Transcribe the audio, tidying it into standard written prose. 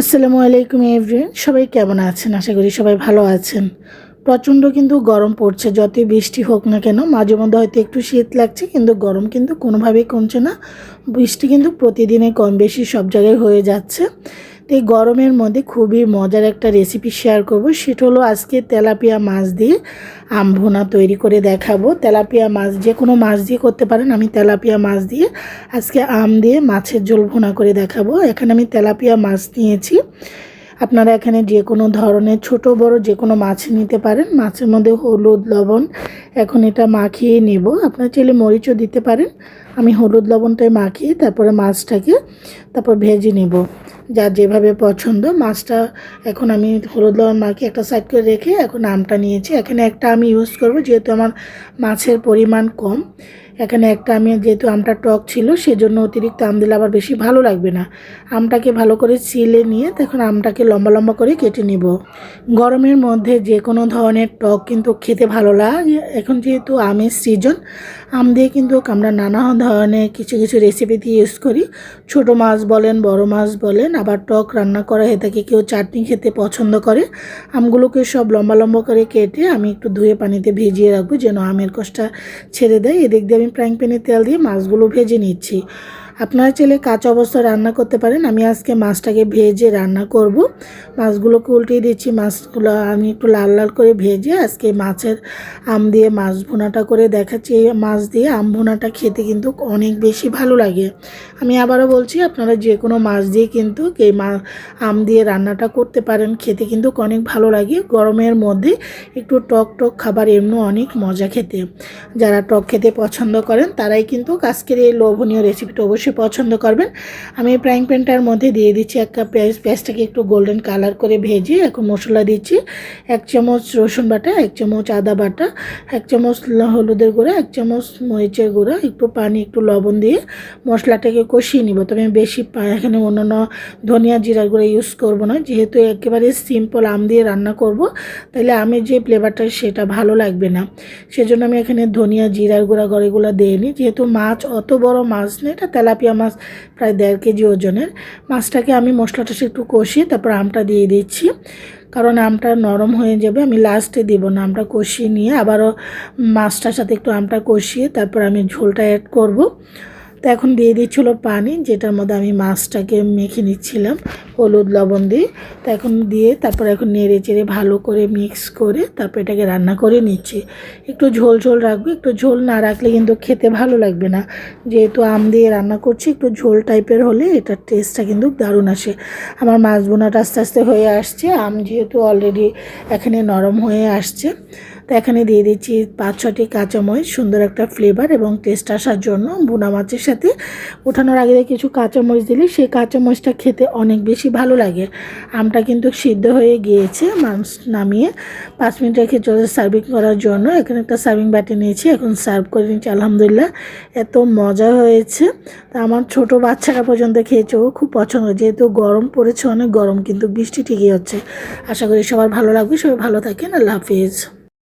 আসসালামু আলাইকুম এভরিওয়ান, সবাই কেমন আছেন? আশা করি সবাই ভালো আছেন। প্রচণ্ড কিন্তু গরম পড়ছে, যতই বৃষ্টি হোক না কেন। মাঝে মধ্যে হয়তো একটু শীত লাগছে, কিন্তু গরম কিন্তু কোনোভাবেই কমছে না। বৃষ্টি কিন্তু প্রতিদিনে কম বেশি সব জায়গায় হয়ে যাচ্ছে। তো এই গরমের মধ্যে খুবই মজার একটা রেসিপি শেয়ার করব। সেটা হলো আজকে তেলাপিয়া মাছ দিয়ে আম ভুনা তৈরি করে দেখাবো। তেলাপিয়া মাছ যে কোনো মাছ দিয়ে করতে পারেন, আমি তেলাপিয়া মাছ দিয়ে আজকে আম দিয়ে মাছের ঝোল ভুনা করে দেখাবো। এখানে আমি তেলাপিয়া মাছ নিয়েছি। আপনারা এখানে যে কোনো ধরনের ছোট বড় যে কোনো মাছ নিতে পারেন। মাছের মধ্যে হলুদ লবণ এখন এটা মাখিয়ে নেব। আপনারা চাইলে মরিচও দিতে পারেন। আমি হলুদ লবণটাই মাখিয়ে তারপরে মাছটাকে ভেজে নেব, যার যেভাবে পছন্দ। মাছটা এখন আমি হলুদ লবণ মাখিয়ে একটা সাইড করে রেখে এখন আমটা নিয়েছি। এখানে একটা আমি ইউজ করব, যেহেতু আমার মাছের পরিমাণ কম। এখানে একটা আমি যেহেতু আমটা টক ছিল, সেজন্য অতিরিক্ত আম দিলে আবার বেশি ভালো লাগবে না। আমটাকে ভালো করে ছিলে নিয়ে তখন আমটাকে লম্বা লম্বা করে কেটে নিব। গরমের মধ্যে যে কোনো ধরনের টক কিন্তু খেতে ভালো লাগে। এখন যেহেতু আমের সিজন, আম দিয়ে কিন্তু আমরা নানা ধরনের কিছু কিছু রেসিপিতে ইউজ করি। ছোট মাছ বলেন, বড় মাছ বলেন, আবার টক রান্না করা হয়ে থাকে। কেউ চাটনি খেতে পছন্দ করে। আমগুলোকে সব লম্বা লম্বা করে কেটে আমি একটু ধুয়ে পানিতে ভিজিয়ে রাখবো, যেন আমের কষটা ছেড়ে দেয়। এদিক দিয়ে আমি ফ্রাইং প্যানে তেল দিয়ে মাছগুলো ভেজে নিচ্ছি। আপনারা চাইলে কাঁচা অবস্থায় রান্না করতে পারেন। আমি আজকে মাছটাকে ভেজে রান্না করব। মাছগুলোকে উল্টিয়ে দিচ্ছি। মাছগুলো আমি একটু লাল লাল করে ভেজে আজকে মাছের আম দিয়ে মাছ ভুনাটা করে দেখাচ্ছি। এই মাছ দিয়ে আম ভুনাটা খেতে কিন্তু অনেক বেশি ভালো লাগে। আমি আবারও বলছি, আপনারা যে কোনো মাছ দিয়ে কিন্তু এই আম দিয়ে রান্নাটা করতে পারেন। খেতে কিন্তু অনেক ভালো লাগে। গরমের মধ্যে একটু টক টক খাবার এমনি অনেক মজা খেতে। যারা টক খেতে পছন্দ করেন তারাই কিন্তু আজকের এই লোভনীয় রেসিপিটা অবশ্যই পছন্দ করবেন। আমি ফ্রাইং প্যানটার মধ্যে দিয়ে দিচ্ছি 1 কাপ পেঁয়াজ। পেঁয়াজটাকে একটু গোল্ডেন কালার করে ভেজে এখন মশলা দিচ্ছি। 1 চামচ রসুন বাটা, 1 চামচ আদা বাটা, 1 চামচ হলুদের গুঁড়া, 1 চামচ মরিচের গুঁড়া, একটু পানি একটু লবণ দিয়ে মশলাটাকে কষিয়ে নিব। তবে আমি বেশি এখানে অন্যান্য ধনিয়া জিরার গুঁড়া ইউজ করব না, যেহেতু একেবারে সিম্পল আম দিয়ে রান্না করব। তাহলে আমের যে ফ্লেভারটা সেটা ভালো লাগবে না। সেজন্য আমি এখানে ধনিয়া জিরার গুঁড়া গড়েগুলো দিইনি। যেহেতু মাছ অত বড় মাছ নেই, এটা তেলাপিয়া মাছ প্রায় 1.5 কেজি ওজনের। মাছটাকে আমি মশলাটা একটু কষিয়ে তারপর আমটা দিয়ে দিচ্ছি, কারণ আমটা নরম হয়ে যাবে। আমি লাস্টে দিব না, আমটা কষিয়ে নিয়ে আবারও মাছটার সাথে একটু আমটা কষিয়ে তারপর আমি ঝোলটা অ্যাড করব। তো এখন দিয়ে দিচ্ছিলো পানি, যেটার মধ্যে আমি মাছটাকে মেখে নিচ্ছিলাম হলুদ লবণ দিয়ে। তো এখন দিয়ে তারপর এখন নেড়ে চেড়ে ভালো করে মিক্স করে তারপর এটাকে রান্না করে নিচ্ছি। একটু ঝোল ঝোল রাখবো, একটু ঝোল না রাখলে কিন্তু খেতে ভালো লাগবে না। যেহেতু আম দিয়ে রান্না করছি, একটু ঝোল টাইপের হলে এটার টেস্টটা কিন্তু দারুণ আসে। আমার মাছ বোনাটা আস্তে আস্তে হয়ে আসছে। আম যেহেতু অলরেডি এখানে নরম হয়ে আসছে, তো এখানে দিয়ে দিচ্ছি 5-6টি কাঁচামরিচ, সুন্দর একটা ফ্লেভার এবং টেস্ট আসার জন্য। ভুনা মাছের সাথে ওঠানোর আগে কিছু কাঁচামরিচ দিলে সেই কাঁচামরিচটা খেতে অনেক বেশি ভালো লাগে। আমটা কিন্তু সিদ্ধ হয়ে গিয়েছে। মাছ নামিয়ে 5 মিনিট রেখে চলে সার্ভিং করার জন্য এখানে একটা সার্ভিং বাটি নিয়েছি। এখন সার্ভ করে নিচ্ছি। আলহামদুলিল্লাহ, এত মজা হয়েছে। তা আমার ছোট বাচ্চারা পর্যন্ত খেয়েছে, ও খুব পছন্দ। যেহেতু গরম পড়েছে, অনেক গরম, কিন্তু বৃষ্টি ঠিকই হচ্ছে। আশা করি সবার ভালো লাগবে। সবাই ভালো থাকেন। আল্লাহ হাফিজ।